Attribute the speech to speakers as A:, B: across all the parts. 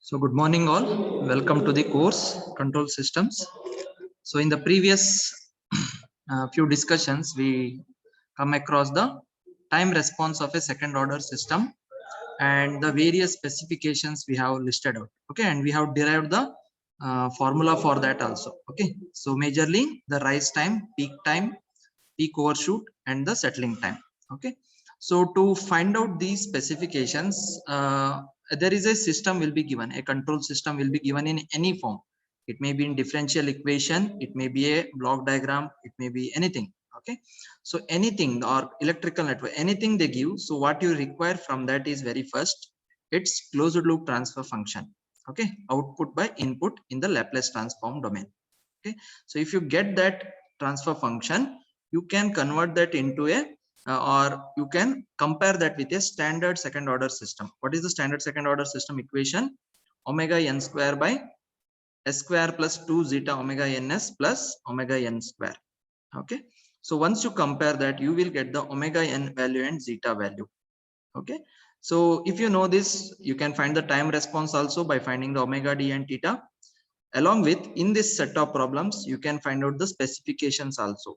A: So good morning all. Welcome to the course Control Systems. So in the previous few discussions, we come across the time response of a second order system and the various specifications we have listed out. Okay, and we have derived the formula for that also. Okay, so majorly the rise time, peak overshoot, and the settling time. Okay, so to find out these specifications, there is a system will be given, a control system will be given in any form. It may be in differential equation, it may be a block diagram, it may be anything. Okay, so anything or electrical network, anything they give. So what you require from that is very first, it's closed loop transfer function. Okay, output by input in the Laplace transform domain. Okay, so if you get that transfer function, you can convert that into a or you can compare that with a standard second order system. What is the standard second order system equation? Omega n square by s square plus 2 zeta omega ns plus omega n square. Okay, so once you compare that, you will get the omega n value and zeta value. Okay, so if you know this, you can find the time response also by finding the omega d and theta. Along with, in this set of problems, you can find out the specifications also.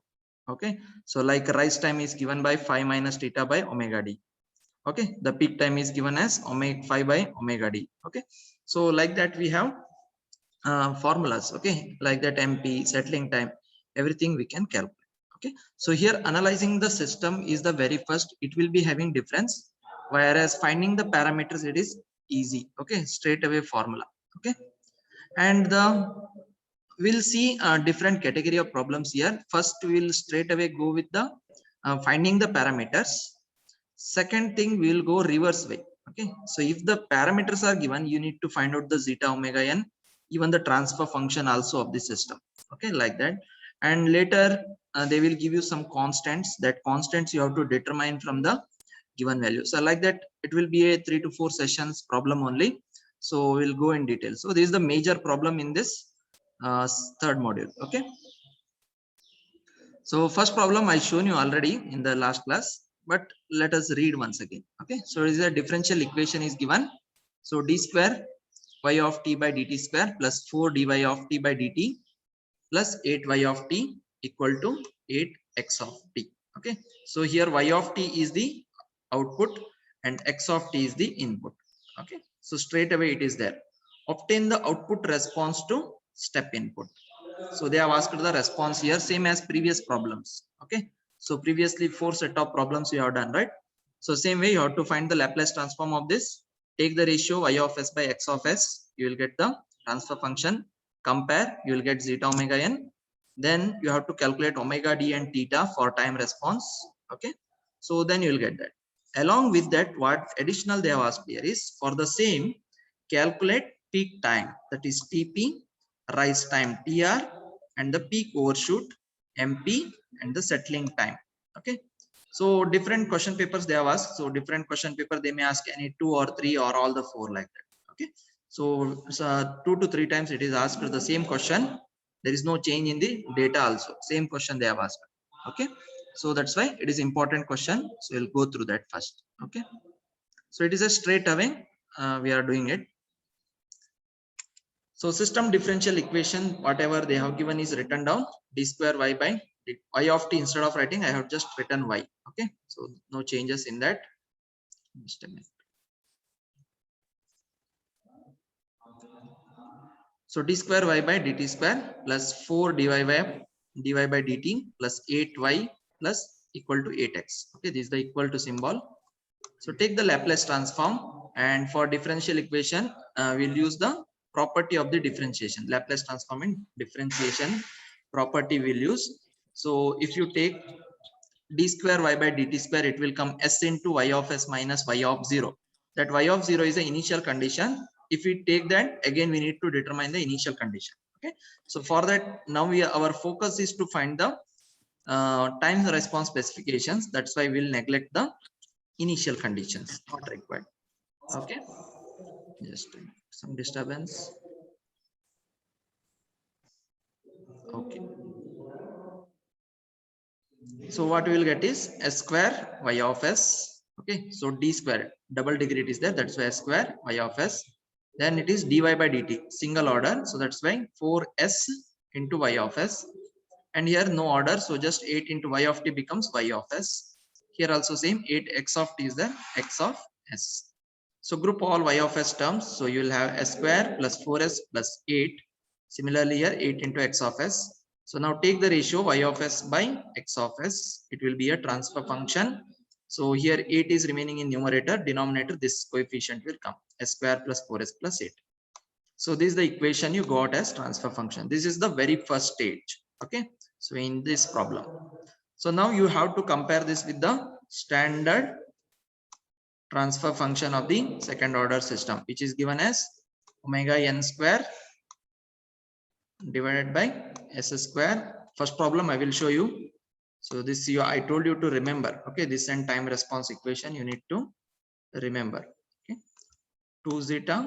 A: Okay, so like rise time is given by phi minus theta by omega d. Okay, the peak time is given as omega phi by omega d. Okay, so like that we have formulas. Okay, like that mp, settling time, everything we can calculate. Okay, so here analyzing the system is the very first, it will be having difference, whereas finding the parameters, it is easy. Okay, straight away formula. Okay, and we'll see a different category of problems here. First, we'll straight away go with the finding the parameters. Second thing, we'll go reverse way. Okay, so if the parameters are given, you need to find out the zeta omega n, even the transfer function also of the system. Okay, like that. And later they will give you some constants. That constants you have to determine from the given value. So like that, it will be a 3 to 4 sessions problem only. So we'll go in detail. So this is the major problem in this third module. Okay, so first problem I shown you already in the last class, but let us read once again. Okay, so is a differential equation is given. So d square y of t by dt square plus 4 dy of t by dt plus 8y of t equal to 8x of t. Okay, so here y of t is the output and x of t is the input. Okay, so straight away it is there. Obtain the output response to step input. So they have asked the response here, same as previous problems. Okay, so previously 4 set of problems you have done, right? So same way you have to find the Laplace transform of this. Take the ratio y of s by x of s, you will get the transfer function. Compare, you will get zeta omega n. Then you have to calculate omega d and theta for time response. Okay, so then you will get that. Along with that, what additional they have asked here is, for the same, calculate peak time, that is TP, rise time TR, and the peak overshoot MP, and the settling time. Okay, so different question papers they have asked. So different question paper they may ask any 2 or 3 or all the 4 like that. Okay, so 2 to 3 times it is asked the same question. There is no change in the data also, same question they have asked. Okay, so that's why it is important question. So we'll go through that first. Okay, so it is a straight away we are doing it. So system differential equation, whatever they have given is written down. D square y by y of t, instead of writing I have just written y. Okay, so no changes in that. Just a minute. So d square y by dt square plus 4 dy by dt plus 8y plus equal to 8x. Okay, this is the equal to symbol. So take the Laplace transform, and for differential equation we'll use the property of the differentiation. Laplace transform in differentiation property we'll use. So if you take d square y by dt square, it will come s into y of s minus y of 0. That y of 0 is the initial condition. If we take that, again we need to determine the initial condition. Okay, so for that, now our focus is to find the time response specifications. That's why we'll neglect the initial conditions, not required. Okay, just some disturbance. Okay, so what we will get is s square y of s. Okay, so d square double degree is there, that's why s square y of s then it is dy by dt, single order. So that's why 4s into y of s. And here no order, so just 8 into y of t becomes y of s. Here also same, 8x of t is the x of s. So group all y of s terms. So you will have s square plus 4s plus 8. Similarly here 8 into x of s. So now take the ratio y of s by x of s. It will be a transfer function. So here 8 is remaining in numerator, denominator this coefficient will come, s square plus 4s plus 8. So this is the equation you got as transfer function. This is the very first stage. Okay. So in this problem. So now you have to compare this with the standard transfer function of the second order system, which is given as omega n square divided by s square. First problem I will show you. So this I told you to remember. Okay, this and time response equation you need to remember. Okay, 2 zeta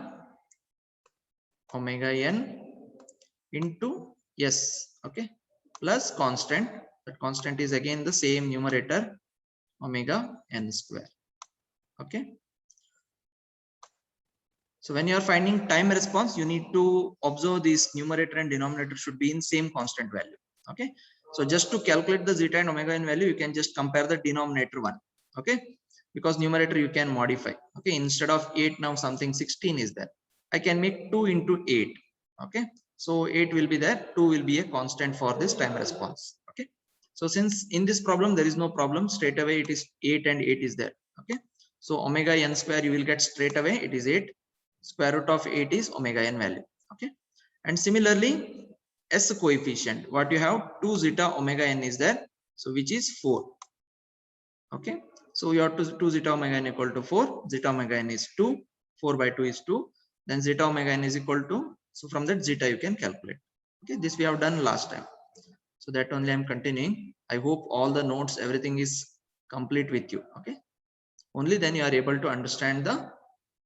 A: omega n into s. Okay, plus constant. That constant is again the same numerator, omega n square. Okay. So when you are finding time response, you need to observe this numerator and denominator should be in same constant value. Okay. So just to calculate the zeta and omega n value, you can just compare the denominator one. Okay. Because numerator you can modify. Okay. Instead of 8, now something 16 is there. I can make 2 into 8. Okay. So 8 will be there. 2 will be a constant for this time response. Okay. So since in this problem, there is no problem, straight away it is 8 and 8 is there. Okay. So omega n square you will get straight away. It is 8. Square root of 8 is omega n value. Okay. And similarly, s coefficient, what you have, 2 zeta omega n is there. So which is 4. Okay. So you have 2 zeta omega n equal to 4. Zeta omega n is 2. 4 by 2 is 2. Then zeta omega n is equal to, so from that zeta you can calculate. Okay. This we have done last time. So that only I'm continuing. I hope all the notes, everything is complete with you. Okay. Only then you are able to understand the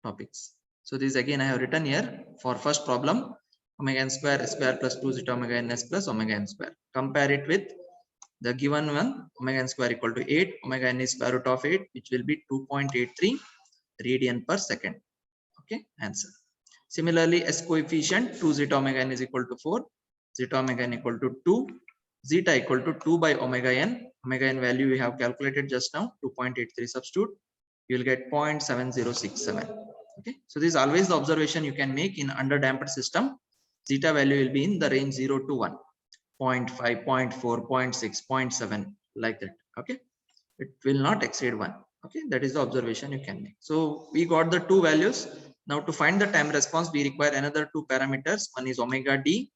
A: topics. So this again I have written here for first problem, omega n square s square plus 2 zeta omega n s plus omega n square. Compare it with the given one, omega n square equal to 8, omega n is square root of 8, which will be 2.83 radian per second. Okay, answer. Similarly, s coefficient, 2 zeta omega n is equal to 4, zeta omega n equal to 2, zeta equal to 2 by omega n. Omega n value we have calculated just now, 2.83 substitute, you will get 0.7067. Okay, so this is always the observation you can make in underdamped system. Zeta value will be in the range 0 to 1, 0.5, 0.4, 0.6, 0.7, like that. Okay, it will not exceed 1. Okay, that is the observation you can make. So we got the two values. Now to find the time response, we require another two parameters. One is omega d.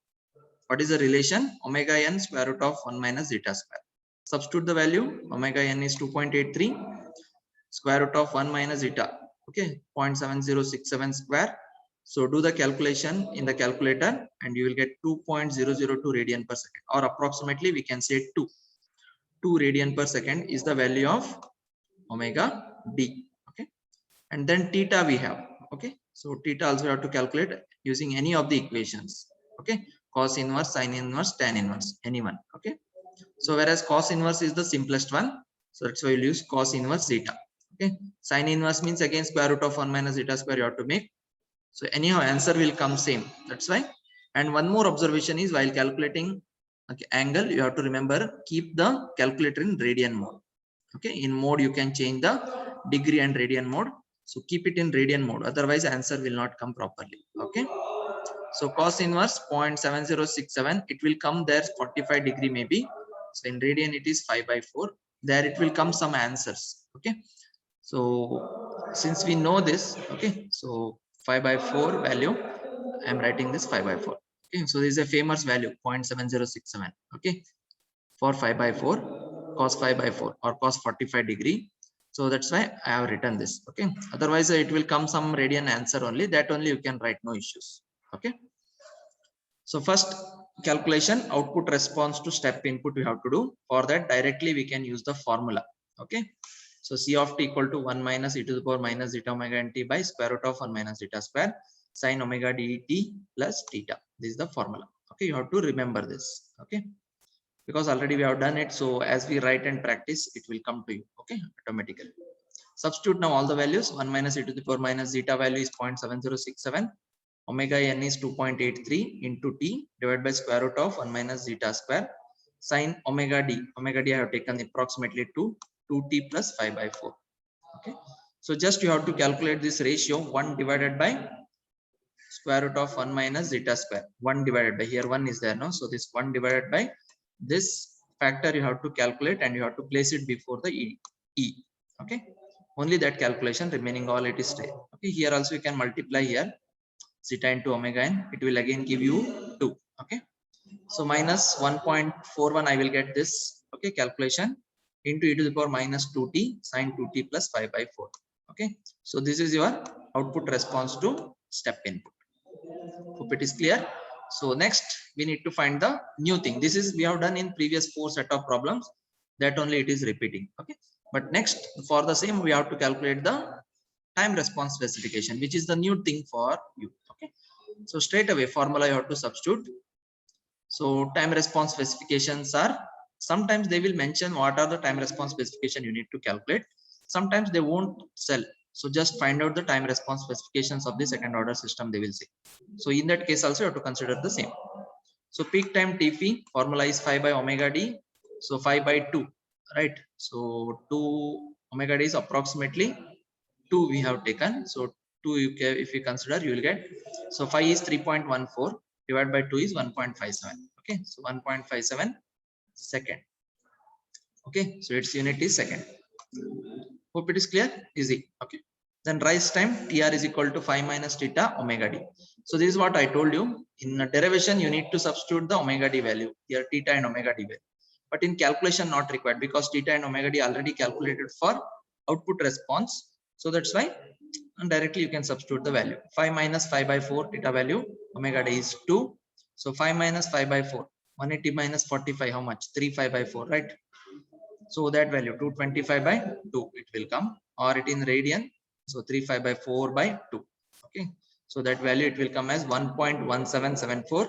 A: What is the relation? Omega n square root of 1 minus zeta square. Substitute the value. Omega n is 2.83. Square root of 1 minus zeta. Okay, 0.7067 square. So do the calculation in the calculator and you will get 2.002 radian per second, or approximately we can say 2 radian per second is the value of omega d. Okay, and then theta we have. Okay, so theta also we have to calculate using any of the equations. Okay, cos inverse, sin inverse, tan inverse, anyone. Okay, so whereas cos inverse is the simplest one, so that's why we'll use cos inverse zeta. Okay, sin inverse means again square root of 1 minus zeta square you have to make. So anyhow answer will come same, that's why. And one more observation is while calculating angle, you have to remember, keep the calculator in radian mode. Okay, in mode you can change the degree and radian mode, so keep it in radian mode, otherwise answer will not come properly. Okay, so cos inverse 0.7067, it will come there 45 degree maybe, so in radian it is 5 by 4, there it will come some answers. Okay, so since we know this, okay, so 5 by 4 value, I am writing this 5 by 4. Okay, so this is a famous value 0.7067. Okay, for 5 by 4, cos 5 by 4 or cos 45 degree. So that's why I have written this. Okay, otherwise it will come some radian answer only, that only you can write, no issues. Okay, so first calculation, output response to step input we have to do. For that directly we can use the formula. Okay, so C of t equal to 1 minus e to the power minus zeta omega n t by square root of 1 minus zeta square sin omega dt plus theta. This is the formula. Okay, you have to remember this. Okay, because already we have done it, so as we write and practice it will come to you. Okay, automatically. Substitute now all the values. 1 minus e to the power minus zeta value is 0.7067. omega n is 2.83 into t divided by square root of 1 minus zeta square sin omega d. Omega d I have taken approximately 2t plus 5 by 4. Okay, so just you have to calculate this ratio 1 divided by square root of 1 minus zeta square. 1 divided by, here 1 is there, no? So this 1 divided by this factor you have to calculate, and you have to place it before the e. Okay, only that calculation, remaining all it is straight. Okay, here also you can multiply here zeta into omega n, it will again give you 2. Okay, so minus 1.41 I will get this. Okay, calculation into e to the power minus 2t sin 2t plus 5 by 4. Okay, so this is your output response to step input. Hope it is clear. So next we need to find the new thing. This is we have done in previous 4 set of problems, that only it is repeating. Okay, but next for the same we have to calculate the time response specification, which is the new thing for you. Okay, so straight away formula you have to substitute. So time response specifications are, sometimes they will mention what are the time response specification you need to calculate, sometimes they won't sell. So just find out the time response specifications of the second order system, they will say. So in that case also you have to consider the same. So peak time TP formula is 5 by omega d, so 5 by 2, right? So 2 omega d is approximately 2 we have taken, so 2 you can, if you consider you will get, so 5 is 3.14 divided by 2 is 1.57. Okay, so 1.57 second. Okay, so its unit is second. Hope it is clear, easy. Okay, then rise time tr is equal to 5 minus theta omega d. So this is what I told you, in a derivation you need to substitute the omega d value here, theta and omega d value, but in calculation not required, because theta and omega d already calculated for output response. So that's why, and directly you can substitute the value. 5 minus 5 by 4 theta value omega d is 2. So 5 minus 5 by 4, 180 minus 45, how much? 35 by 4, right? So that value 225 by 2 it will come, or it in radian, so 35 by 4 by 2. Okay, so that value it will come as 1.1774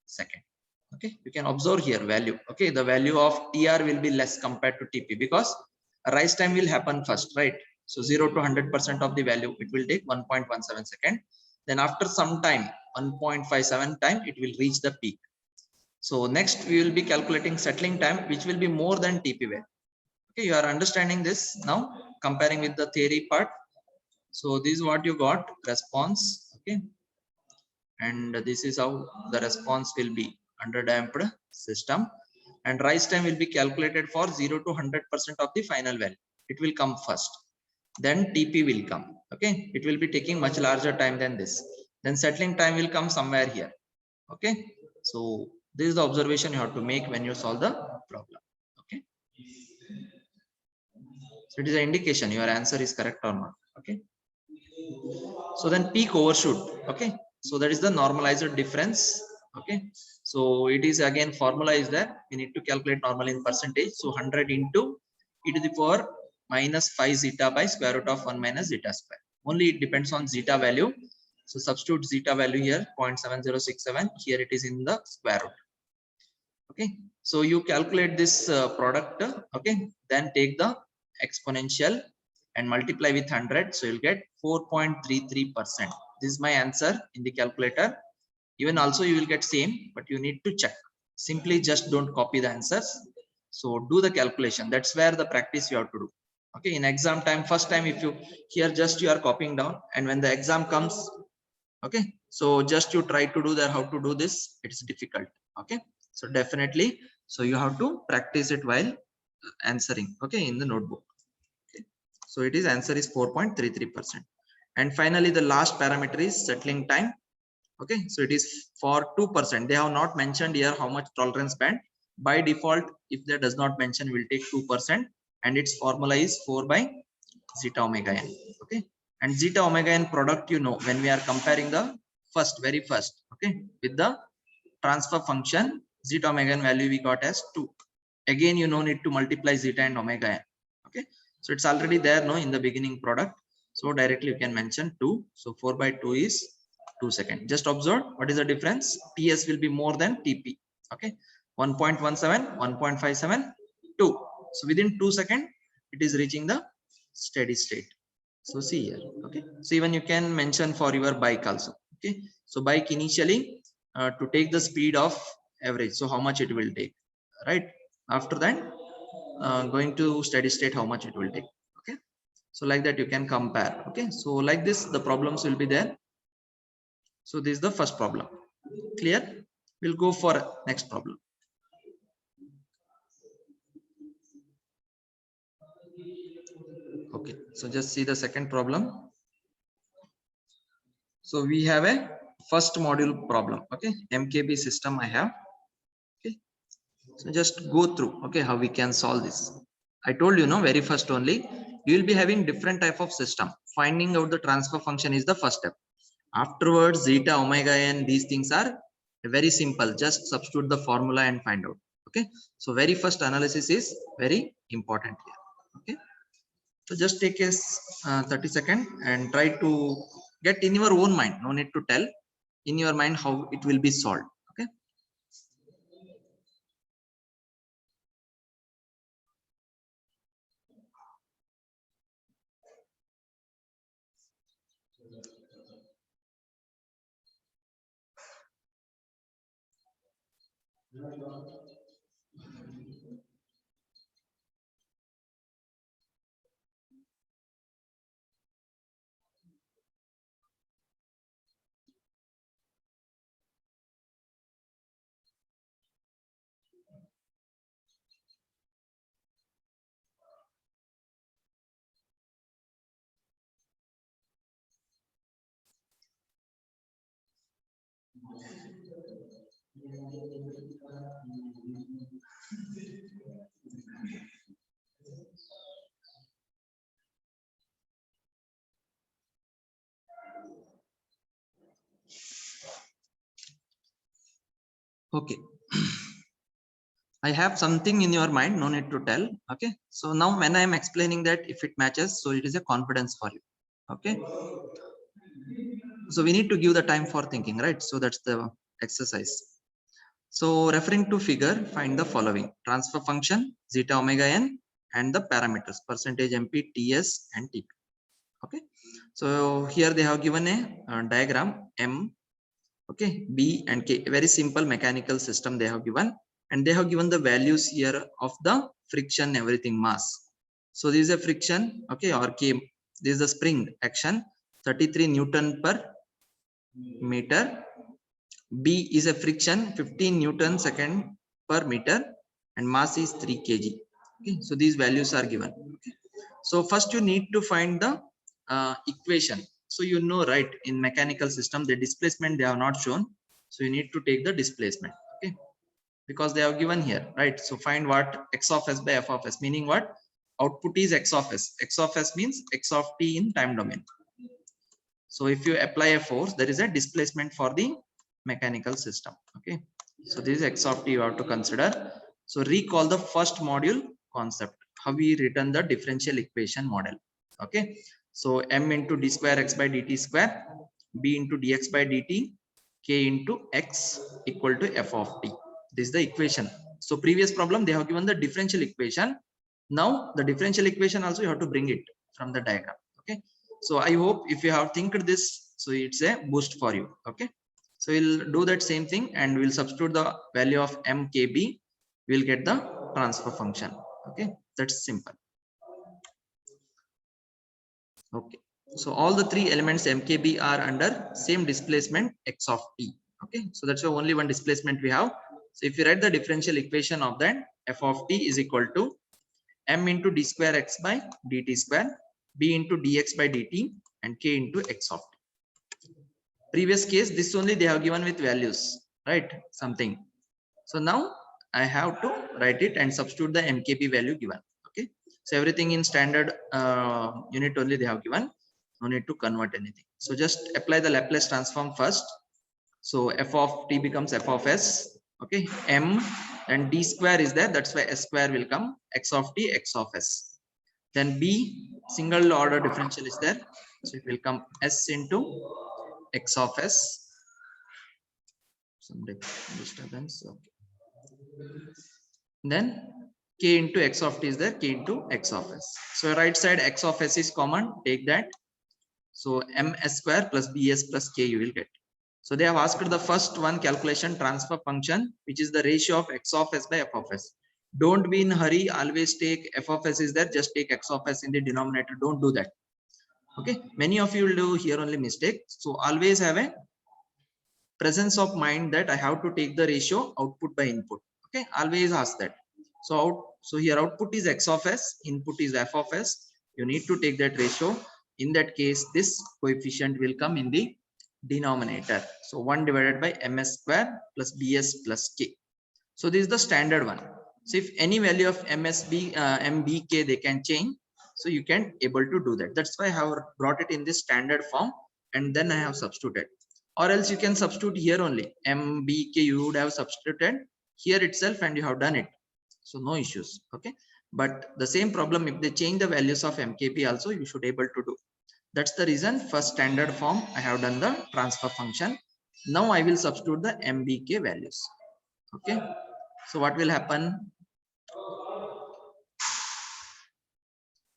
A: second. Okay, you can observe here value. Okay, the value of tr will be less compared to TP, because rise time will happen first, right? So 0 to 100% of the value it will take 1.17 second, then after some time 1.57 time it will reach the peak. So next we will be calculating settling time, which will be more than TP value. Okay, you are understanding this now, comparing with the theory part. So this is what you got, response. Okay, and this is how the response will be under damped system, and rise time will be calculated for 0 to 100% of the final value. It will come first, then TP will come. Okay, it will be taking much larger time than this, then settling time will come somewhere here. Okay, so this is the observation you have to make when you solve the problem. Okay, so it is an indication your answer is correct or not. Okay, so then peak overshoot. Okay, so that is the normalized difference. Okay, so it is again formula is there, we need to calculate normal in percentage. So 100 into e to the power minus 5 zeta by square root of 1 minus zeta square. Only it depends on zeta value, so substitute zeta value here 0.7067, here it is in the square root. Okay, so you calculate this product. Okay, then take the exponential and multiply with 100, so you'll get 4.33%. This is my answer in the calculator. Even also you will get same, but you need to check. Simply just don't copy the answers, so do the calculation. That's where the practice you have to do. Okay, in exam time, first time if you here just you are copying down, and when the exam comes, okay, so just you try to do that, how to do this, it's difficult. Okay, so definitely, so you have to practice it while answering. Okay, in the notebook. Okay, so it is answer is 4.33%. And finally the last parameter is settling time. Okay, so it is for 2%. They have not mentioned here how much tolerance band. By default, if they does not mention, we'll take 2%, and its formula is 4 by zeta omega n. Okay, and zeta omega n product, you know, when we are comparing the very first, okay, with the transfer function, zeta omega n value we got as 2. Again, you no need to multiply zeta and omega n. Okay, so it's already there, no, in the beginning product, so directly you can mention 2. So 4 by 2 is 2 seconds. Just observe what is the difference. TS will be more than TP. Okay, 1.17, 1.57, 2. So within 2 seconds it is reaching the steady state. So see here. Okay, so even you can mention for your bike also. Okay, Okay, so bike initially to take the speed of average, so how much it will take, right? After that going to steady state, how much it will take. Okay, so like that you can compare. Okay, so like this the problems will be there. So this is the first problem. Clear? We'll go for next problem. Okay, so just see the second problem. So we have a first module problem. Okay, MKB system I have. Okay, so just go through, okay, how we can solve this. I told you, no, very first only you will be having different type of system. Finding out the transfer function is the first step. Afterwards, zeta, omega n, these things are very simple. Just substitute the formula and find out. Okay, so very first analysis is very important here. Okay, so just take a 30 second and try to get in your own mind. No need to tell in your mind how it will be solved. Okay. Okay. I have something in your mind, no need to tell. Okay. So now when I am explaining that, if it matches, so it is a confidence for you. Okay. So we need to give the time for thinking, right? So that's the exercise. So referring to figure, find the following: transfer function, zeta omega n, and the parameters, percentage MP, TS, and TP. Okay. So here they have given a diagram M, okay, B and K, very simple mechanical system they have given, and they have given the values here of the friction, everything, mass. So this is a friction, okay, or K. This is the spring action, 33 Newton per meter. B is a friction, 15 Newton second per meter, and mass is 3 kg. Okay, so these values are given. Okay. So first you need to find the equation. So you know, right, in mechanical system the displacement they have not shown, so you need to take the displacement. Okay, because they have given here, right? So find what x of s by f of s, meaning what? Output is x of s. X of s means x of t in time domain. So if you apply a force, there is a displacement for the mechanical system. Okay, so this is x of t you have to consider. So recall the first module concept, how we written the differential equation model. Okay, so m into d square x by dt square, b into dx by dt, k into x equal to f of t. This is the equation. So previous problem they have given the differential equation. Now the differential equation also you have to bring it from the diagram. Okay, so I hope if you have think this, so it's a boost for you. Okay, so we'll do that same thing and we'll substitute the value of mkb, we'll get the transfer function. Okay, that's simple. Okay, so all the three elements mkb are under same displacement x of t. Okay, so that's the only one displacement we have. So if you write the differential equation of that, f of t is equal to m into d square x by dt square, b into dx by dt, and k into x of t. Previous case, this only they have given with values, right? Something. So now I have to write it and substitute the mkb value given. Okay, so everything in standard unit only they have given, no need to convert anything. So just apply the Laplace transform first. So f of t becomes f of s. Okay, m and d square is there, that's why s square will come, x of t, x of s. Then b, single order differential is there, so it will come s into x of s. Some disturbance. Okay. Then k into x of t is there, k into x of s. So right side x of s is common, take that. So ms square plus bs plus k you will get. So they have asked the first one calculation transfer function, which is the ratio of x of s by f of s. Don't be in hurry. Always take f of s is there. Just take x of s in the denominator. Don't do that. Okay. Many of you will do here only mistake. So always have a presence of mind that I have to take the ratio output by input. Okay. Always ask that. So here output is x of s, input is f of s. You need to take that ratio. In that case, this coefficient will come in the denominator. So 1 divided by ms square plus bs plus k. So this is the standard one. So if any value of mbk they can change, so you can able to do that. That's why I have brought it in this standard form, and then I have substituted. Or else you can substitute here only mbk. You would have substituted here itself, and you have done it. So no issues. Okay. But the same problem, if they change the values of mkp also, you should able to do. That's the reason for standard form I have done the transfer function. Now I will substitute the mbk values. Okay. So what will happen?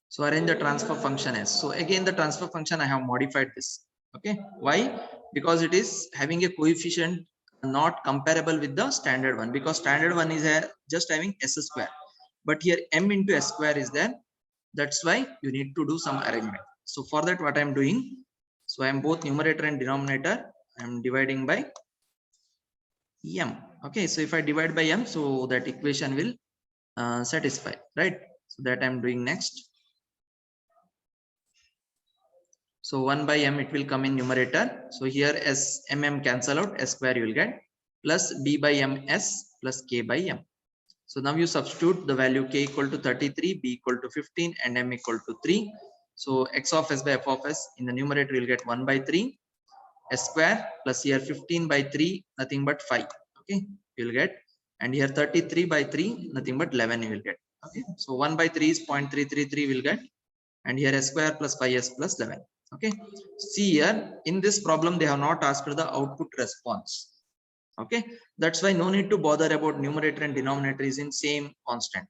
A: So arrange the transfer function as. So again, the transfer function I have modified this. Okay. Why? Because it is having a coefficient not comparable with the standard one, because standard one is just having s square, but here m into s square is there. That's why you need to do some arrangement. So for that, what I'm doing, so I'm both numerator and denominator, I'm dividing by m. Okay, so if I divide by m, so that equation will satisfy, right? So that I'm doing next. So 1 by m, it will come in numerator. So here s cancel out, s square you will get, plus b by m s plus k by m. So now you substitute the value k equal to 33, b equal to 15, and m equal to 3. So x of s by f of s in the numerator you will get 1 by 3 s square plus here 15 by 3, nothing but 5. Okay, you will get, and here 33 by 3, nothing but 11 you will get. Okay, so 1 by 3 is 0.333 will get, and here s square plus 5s plus 11. Okay, see here in this problem they have not asked the output response. Okay, that's why no need to bother about numerator and denominator is in same constant.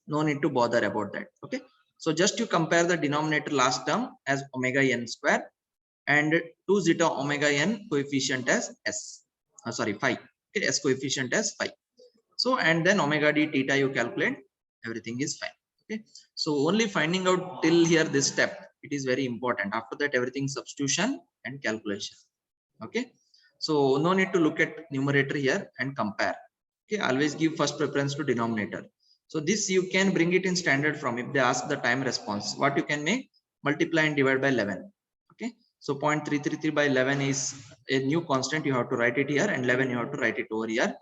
A: No need to bother about that. Okay, so just you compare the denominator last term as omega n square and 2 zeta omega n coefficient as s. Sorry, 5. Okay, s coefficient as 5. So and then omega d theta you calculate, everything is fine. Okay, so only finding out till here this step, it is very important. After that, everything substitution and calculation. Okay, so no need to look at numerator here and compare. Okay, always give first preference to denominator. So this you can bring it in standard form. If they ask the time response, what you can make, multiply and divide by 11. Okay, so 0.333 by 11 is a new constant. You have to write it here, and 11 you have to write it over here.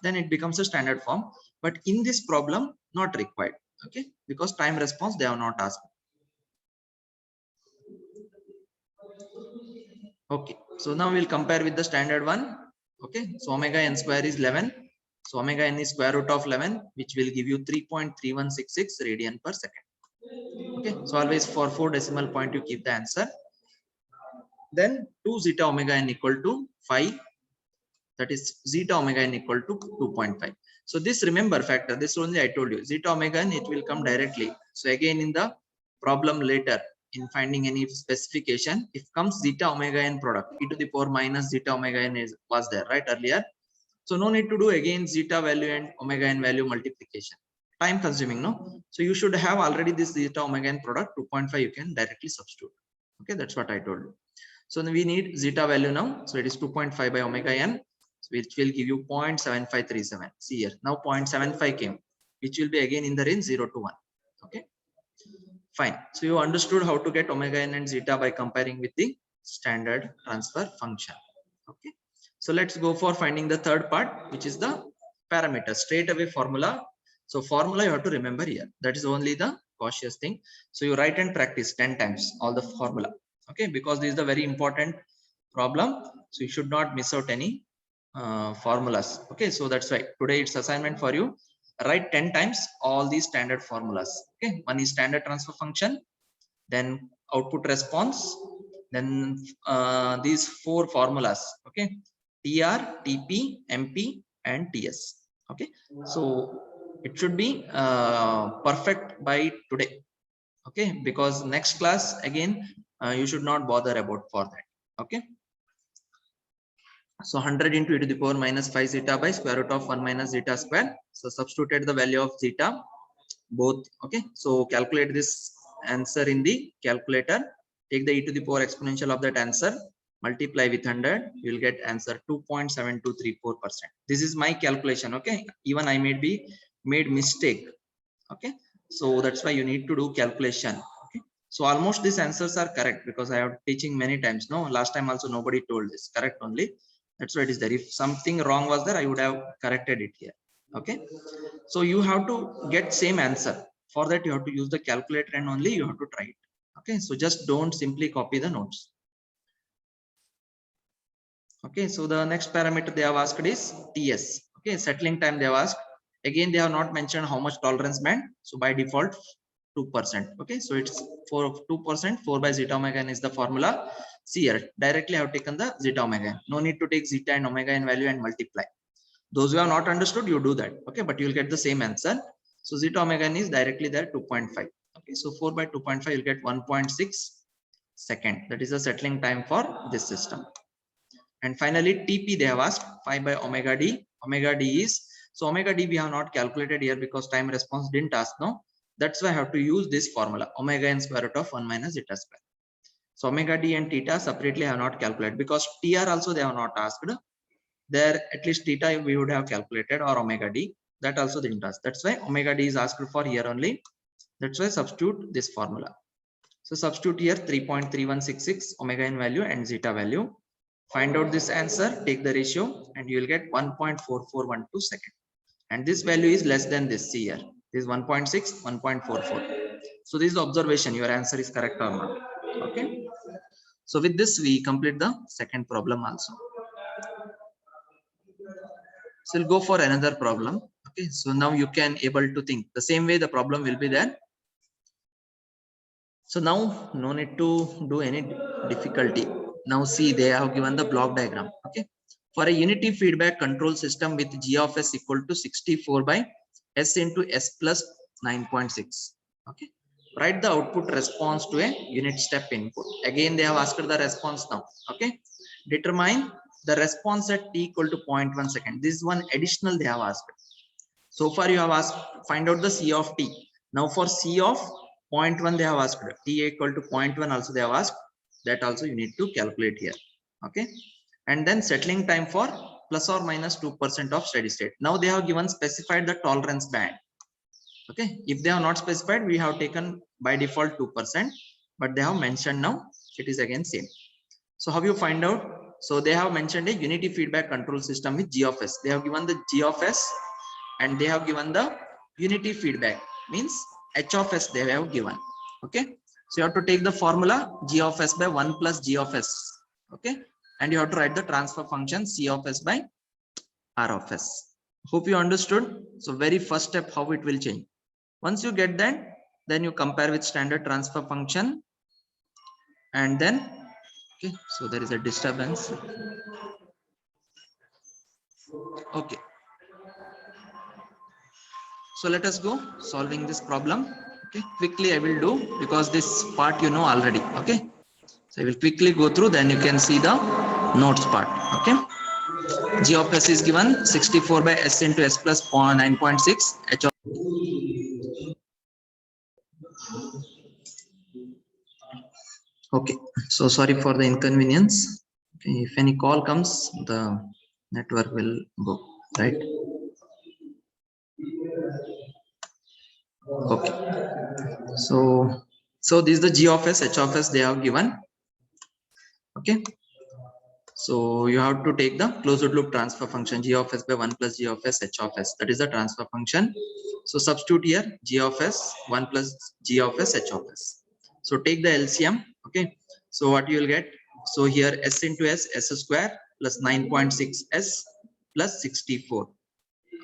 A: Then it becomes a standard form. But in this problem, not required. Okay, because time response they have not asked. Okay, so now we'll compare with the standard one. Okay, so omega n square is 11. So omega n is square root of 11, which will give you 3.3166 radian per second. Okay, so always for 4 decimal point you keep the answer. Then 2 zeta omega n equal to 5. That is zeta omega n equal to 2.5. So this remember factor, this only I told you, zeta omega n, it will come directly. So again in the problem later, in finding any specification, if comes zeta omega n product, e to the power minus zeta omega n was there, right, earlier. So no need to do again zeta value and omega n value multiplication. Time consuming, no? So you should have already this zeta omega n product, 2.5 you can directly substitute. Okay, that's what I told you. So we need zeta value now. So it is 2.5 by omega n, which will give you 0.7537. See here, now 0.75 came, which will be again in the range 0 to 1. Okay, fine. So you understood how to get omega n and zeta by comparing with the standard transfer function. Okay, so let's go for finding the third part, which is the parameter. Straight away formula. So formula you have to remember here. That is only the cautious thing. So you write and practice 10 times all the formula. Okay, because this is the very important problem. So you should not miss out any formulas. Okay, so that's why today it's assignment for you. Write 10 times all these standard formulas. Okay, one is standard transfer function, then output response, then these 4 formulas. Okay, TR, TP, MP, and TS. Okay, so it should be perfect by today. Okay, because next class again you should not bother about for that. Okay. So 100 into e to the power minus 5 zeta by square root of 1 minus zeta square. So substituted the value of zeta both. Okay, so calculate this answer in the calculator. Take the e to the power exponential of that answer, multiply with 100, you will get answer 2.7234%. This is my calculation. Okay, even I may be made mistake. Okay, so that's why you need to do calculation. Okay, so almost these answers are correct because I have teaching many times. No, last time also nobody told this correct only. That's why it is there. If something wrong was there, I would have corrected it here. Okay, so you have to get same answer. For that you have to use the calculator and only you have to try it. Okay, so just don't simply copy the notes. Okay, so the next parameter they have asked is TS. Okay, settling time they have asked. Again, they have not mentioned how much tolerance band. So by default 2%. Okay, so it's for 2%, 4 by zeta omega n is the formula. See here, directly I have taken the zeta omega n. No need to take zeta and omega n value and multiply. Those who have not understood, you do that. Okay, but you will get the same answer. So zeta omega n is directly there 2.5. Okay, so 4 by 2.5 you'll get 1.6 second. That is the settling time for this system. And finally TP they have asked 5 by omega d. Omega d is, so omega d we have not calculated here because time response didn't ask. No, that's why I have to use this formula, omega n square root of 1 minus zeta square. So omega d and theta separately I have not calculated because TR also they have not asked. There at least theta we would have calculated, or omega d, that also didn't ask. That's why omega d is asked for here only. That's why substitute this formula. So substitute here 3.3166 omega n value and zeta value. Find out this answer, take the ratio, and you will get 1.4412 second. And this value is less than this. See here, this is 1.6, 1.44. So this is the observation. Your answer is correct or not. Okay. So with this, we complete the second problem also. So we'll go for another problem. Okay. So now you can able to think the same way the problem will be there. So now no need to do any difficulty. Now see, they have given the block diagram. Okay, for a unity feedback control system with g of s equal to 64 by s into s plus 9.6. Okay, write the output response to a unit step input. Again they have asked the response now. Okay, determine the response at t equal to 0.1 second. This is one additional they have asked. So far you have asked find out the c of t. Now for c of 0.1 they have asked, t equal to 0.1 also they have asked. That also you need to calculate here. Okay, and then settling time for plus or minus 2% of steady state. Now they have given specified the tolerance band. Okay, if they have not specified, we have taken by default 2%, but they have mentioned now it is again same. So how you find out? So they have mentioned a unity feedback control system with g of s. They have given the g of s and they have given the unity feedback, means h of s they have given. Okay, so you have to take the formula g of s by 1 plus g of s. Okay, and you have to write the transfer function c of s by r of s. Hope you understood. So very first step, how it will change. Once you get that, then you compare with standard transfer function, and then okay, so there is a disturbance. Okay, so let us go solving this problem. Okay, quickly I will do because this part you know already. Okay, so I will quickly go through, then you can see the notes part. Okay, g of s is given 64 by s into s plus 9.6 h of. Okay, so sorry for the inconvenience. Okay, if any call comes, the network will go, right? Okay, so this is the g of s, h of s they have given. Okay, so you have to take the closed loop transfer function g of s by 1 plus g of s h of s. That is the transfer function. So substitute here g of s 1 plus g of s h of s. So take the LCM. Okay, so what you will get? So here s into s, s square plus 9.6 s plus 64.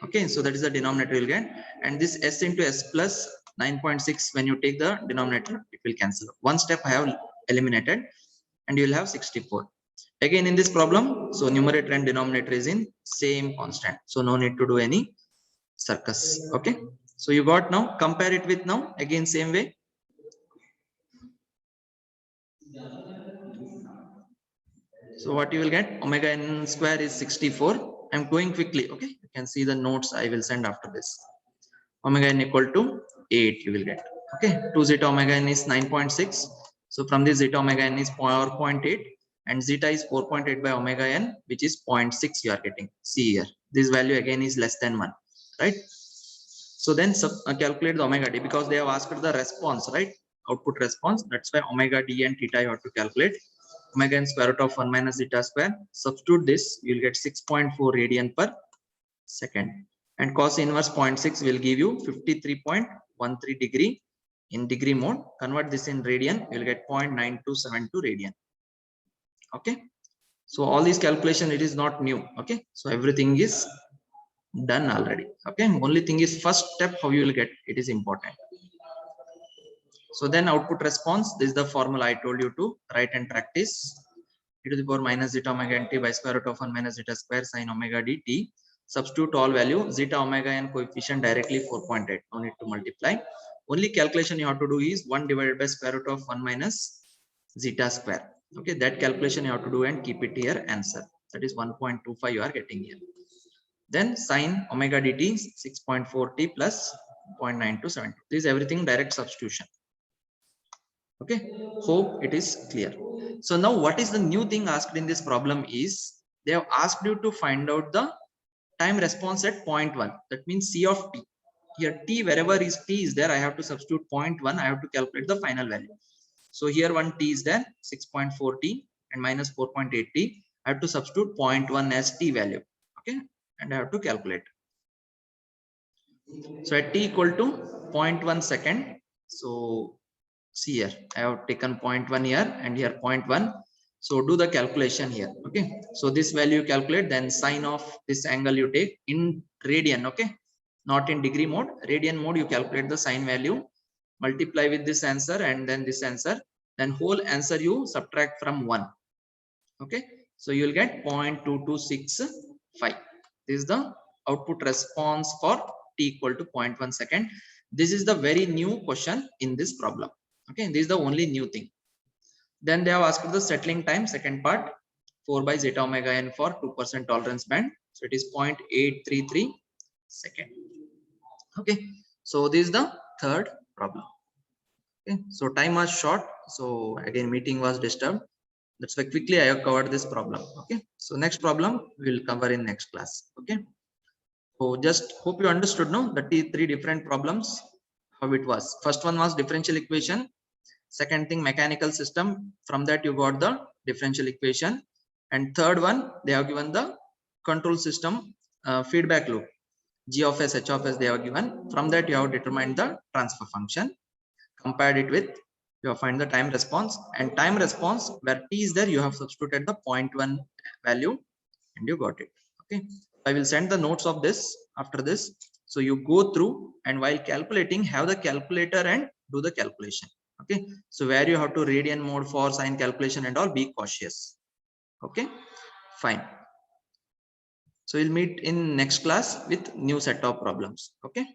A: Okay, so that is the denominator you will get, and this s into s plus 9.6, when you take the denominator it will cancel. One step I have eliminated and you will have 64. Again in this problem, so numerator and denominator is in same constant, so no need to do any circus. Okay, so you got. Now compare it with, now again same way. So what you will get, omega n square is 64. I'm going quickly. Okay, you can see the notes I will send after this. Omega n equal to 8 you will get. Okay, 2 zeta omega n is 9.6. So from this zeta omega n is 0.8 and zeta is 4.8 by omega n, which is 0.6 you are getting. See here, this value again is less than 1, right? So then calculate the omega d, because they have asked the response, right? Output response. That's why omega d and theta you have to calculate. Omega n square root of 1 minus zeta square. Substitute this, you'll get 6.4 radian per second. And cos inverse 0.6 will give you 53.13 degree in degree mode. Convert this in radian, you'll get 0.9272 radian. Okay. So all these calculation, it is not new. Okay. So everything is done already. Okay. Only thing is first step, how you will get it is important. So then output response, this is the formula I told you to write and practice. E to the power minus zeta omega n t by square root of 1 minus zeta square sin omega dt. Substitute all value, zeta omega n coefficient directly 4.8. No need to multiply. Only calculation you have to do is 1 divided by square root of 1 minus zeta square. Okay, that calculation you have to do and keep it here answer. That is 1.25 you are getting here. Then sin omega dt 6.4 t plus 0.9272. This is everything direct substitution. Okay, hope it is clear. So now what is the new thing asked in this problem is they have asked you to find out the time response at 0.1. That means C of t. Here t, wherever is t is there, I have to substitute 0.1. I have to calculate the final value. So here one t is there, 6.4 t and minus 4.8 t. I have to substitute 0.1 as t value. Okay, and I have to calculate. So at t equal to 0.1 second. So see here, I have taken 0.1 here and here 0.1. So do the calculation here. Okay, so this value calculate, then sine of this angle you take in radian. Okay, not in degree mode. Radian mode you calculate the sine value, multiply with this answer and then this answer, then whole answer you subtract from 1. Okay, so you will get 0.2265. This is the output response for t equal to 0.1 second. This is the very new question in this problem. Okay, this is the only new thing. Then they have asked the settling time, second part, 4 by zeta omega n for 2% tolerance band. So it is 0.833 second. Okay, so this is the third problem. Okay, so time was short. So again, meeting was disturbed. That's why quickly I have covered this problem. Okay, so next problem we will cover in next class. Okay, so just hope you understood now the three different problems, how it was. First one was differential equation. Second thing, mechanical system. From that you got the differential equation. And third one, they have given the control system feedback loop. G of s, H of s they have given. From that you have determined the transfer function. Compared it with, you have find the time response. And time response, where t is there, you have substituted the 0.1 value and you got it. Okay, I will send the notes of this after this. So you go through and while calculating, have the calculator and do the calculation. Okay, so where you have to radian mode for sine calculation and all, be cautious. Okay, fine. So we'll meet in next class with new set of problems. Okay.